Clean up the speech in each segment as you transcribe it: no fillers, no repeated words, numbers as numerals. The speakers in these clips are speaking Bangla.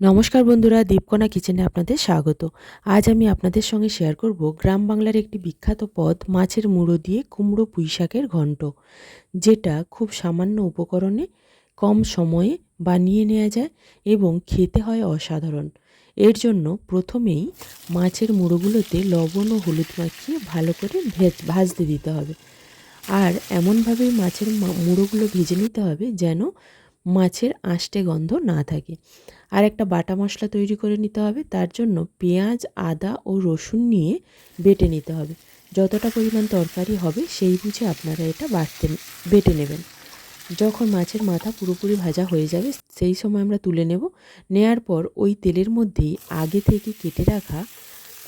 নমস্কার বন্ধুরা, দীপকণা কিচেনে আপনাদের স্বাগত। আজ আমি আপনাদের সঙ্গে শেয়ার করব গ্রাম বাংলার একটি বিখ্যাত পদ মাছের মুড়ো দিয়ে কুমড়ো পুঁইশাকের ঘন্ট, যেটা খুব সামান্য উপকরণে কম সময়ে বানিয়ে নেওয়া যায় এবং খেতে হয় অসাধারণ। এর জন্য প্রথমেই মাছের মুড়োগুলোতে লবণ ও হলুদ মাখিয়ে ভালো করে ভাজতে দিতে হবে। আর এমনভাবেই মাছের মুড়োগুলো ভেজে নিতে হবে যেন মাছের আঁশটে গন্ধ না থাকে। আর একটা বাটা মশলা তৈরি করে নিতে হবে। তার জন্য পেঁয়াজ, আদা ও রসুন নিয়ে বেটে নিতে হবে। যতটা পরিমাণ তরকারি হবে সেই বুঝে আপনারা এটা বেটে নেবেন। যখন মাছের মাথা পুরোপুরি ভাজা হয়ে যাবে সেই সময় আমরা তুলে নেব। নেয়ার পর ওই তেলের মধ্যেই আগে থেকে কেটে রাখা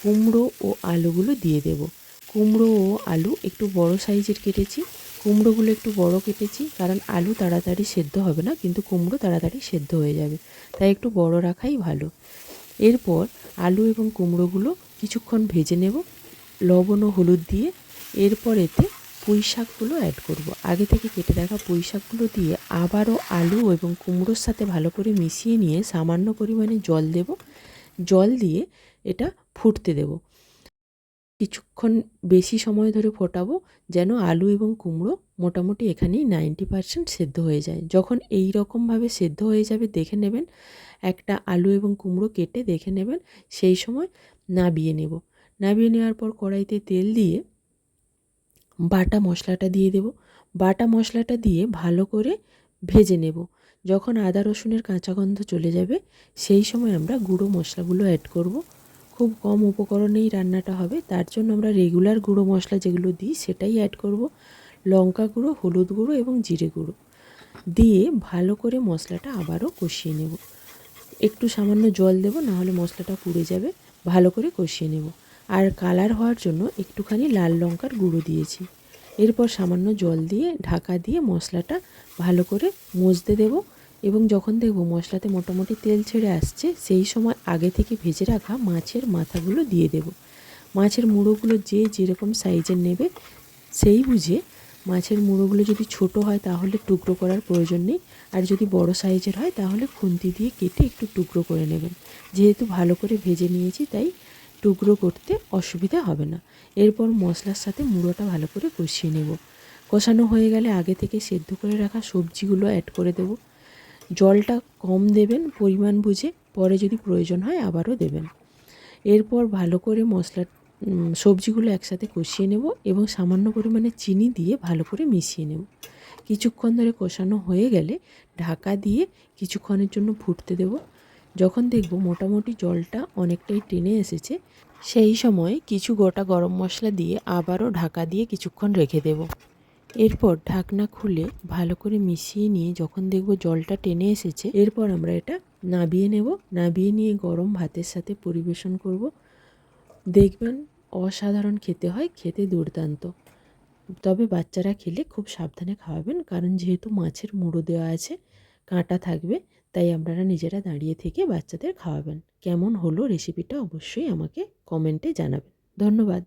কুমড়ো ও আলুগুলো দিয়ে দেব। কুমড়ো ও আলু একটু বড় সাইজের কেটেছি। কুমড়োগুলো একটু বড় কেটেছি কারণ আলু তাড়াতাড়ি সেদ্ধ হবে না, কিন্তু কুমড়ো তাড়াতাড়ি সেদ্ধ হয়ে যাবে, তাই একটু বড় রাখাই ভালো। এরপর আলু এবং কুমড়োগুলো কিছুক্ষণ ভেজে নেব লবণ ও হলুদ দিয়ে। এরপর এতে পুঁই শাকগুলো অ্যাড করব। আগে থেকে কেটে রাখা পুঁই শাকগুলো দিয়ে আবারও আলু এবং কুমড়োর সাথে ভালো করে মিশিয়ে নিয়ে সামান্য পরিমাণে জল দেব। জল দিয়ে এটা ফুটতে দেব। কিছুক্ষণ বেশি সময় ধরে ফোটাবো যেন আলু এবং কুমড়ো মোটামুটি এখানেই 90% সেদ্ধ হয়ে যায়। যখন এই রকমভাবে সেদ্ধ হয়ে যাবে দেখে নেবেন, একটা আলু এবং কুমড়ো কেটে দেখে নেবেন, সেই সময় নাবিয়ে নেব। নাবিয়ে নেওয়ার পর কড়াইতে তেল দিয়ে বাটা মশলাটা দিয়ে দেব। বাটা মশলাটা দিয়ে ভালো করে ভেজে নেব। যখন আদা রসুনের কাঁচা গন্ধ চলে যাবে সেই সময় আমরা গুঁড়ো মশলাগুলো অ্যাড করব। খুব কম উপকরণেই রান্নাটা হবে, তার জন্য আমরা রেগুলার গুঁড়ো মশলা যেগুলো দিই সেটাই অ্যাড করব। লঙ্কা গুঁড়ো, হলুদ গুঁড়ো এবং জিরে গুঁড়ো দিয়ে ভালো করে মশলাটা আবারও কষিয়ে নেব। একটু সামান্য জল দেব, নাহলে মশলাটা পুড়ে যাবে। ভালো করে কষিয়ে নেব। আর কালার হওয়ার জন্য একটুখানি লাল লঙ্কার গুঁড়ো দিয়েছি। এরপর সামান্য জল দিয়ে ঢাকা দিয়ে মশলাটা ভালো করে মজতে দেব। এবং যখন দেখব মশলাতে মোটামুটি তেল ছেড়ে আসছে সেই সময় আগে থেকে ভেজে রাখা মাছের মাথাগুলো দিয়ে দেব। মাছের মুড়োগুলো যে যেরকম সাইজের নেবে সেই বুঝে, মাছের মুড়োগুলো যদি ছোট হয় তাহলে টুকরো করার প্রয়োজন নেই, আর যদি বড় সাইজের হয় তাহলে খুন্তি দিয়ে কেটে একটু টুকরো করে নেবেন। যেহেতু ভালো করে ভেজে নিয়েছি তাই টুকরো করতে অসুবিধা হবে না। এরপর মশলার সাথে মুড়োটা ভালো করে কষিয়ে নেব। কষানো হয়ে গেলে আগে থেকে সেদ্ধ করে রাখা সবজিগুলো অ্যাড করে দেব। জলটা কম দেবেন পরিমাণ বুঝে, পরে যদি প্রয়োজন হয় আবারও দেবেন। এরপর ভালো করে সবজিগুলো একসাথে কষিয়ে নেব এবং সামান্য পরিমাণে চিনি দিয়ে ভালো করে মিশিয়ে নেব। কিছুক্ষণ ধরে কষানো হয়ে গেলে ঢাকা দিয়ে কিছুক্ষণের জন্য ফুটতে দেব। যখন দেখব মোটামুটি জলটা অনেকটাই টেনে এসেছে সেই সময় কিছু গোটা গরম মশলা দিয়ে আবারও ঢাকা দিয়ে কিছুক্ষণ রেখে দেব। এরপর ঢাকনা খুলে ভালো করে মিশিয়ে নিয়ে যখন দেখব জলটা টেনে এসেছে, এরপর আমরা এটা নাবিয়ে নেব। নাবিয়ে নিয়ে গরম ভাতের সাথে পরিবেশন করব। দেখবেন অসাধারণ খেতে হয়, খেতে দুর্দান্ত। তবে বাচ্চারা খেলে খুব সাবধানে খাওয়াবেন, কারণ যেহেতু মাছের মুড়ো দেওয়া আছে, কাঁটা থাকবে, তাই আপনারা নিজেরা দাঁড়িয়ে থেকে বাচ্চাদের খাওয়াবেন। কেমন হলো রেসিপিটা অবশ্যই আমাকে কমেন্টে জানাবেন। ধন্যবাদ।